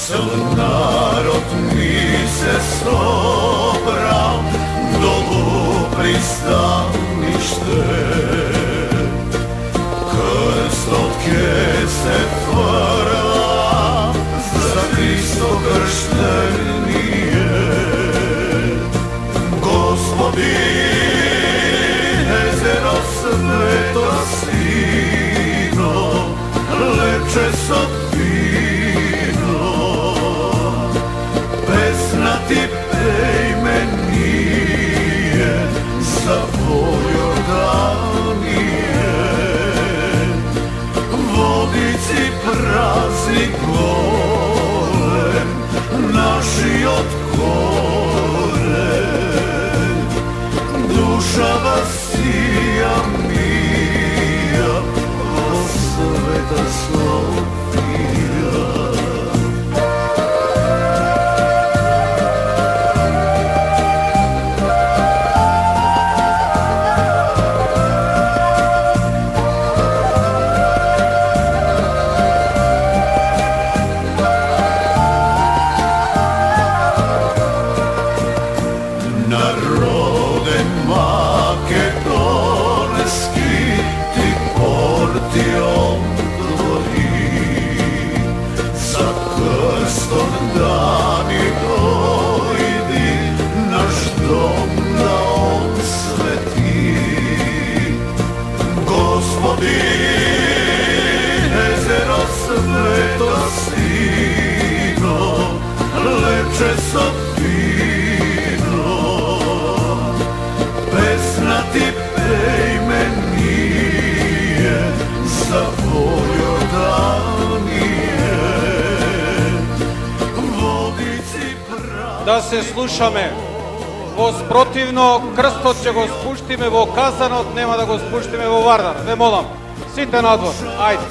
Cel narod mi se sobral dolu pristanište, krst od kese frla za Hristo krštenije. Gospodine, zero sveto sino, lepše sad vino, pesna ti pejmenije za Vojordanije. Vodici praznik golem, naši od gore, duša vasija mija, o sveta Sofija. Narode makedonski, ti porti otvori, za krstom dani dojdi, naš dom da osveti. Gospodine, zero sveto sino, lepše sad vino, pesna ti pejmenije za Vojordanije. Vodici pravi... Da se slušame, voz protivno, krstot će go spuštime, vo kazanot, nema da go spuštime vo Vardan. Ne molam, site na dvor, ajde.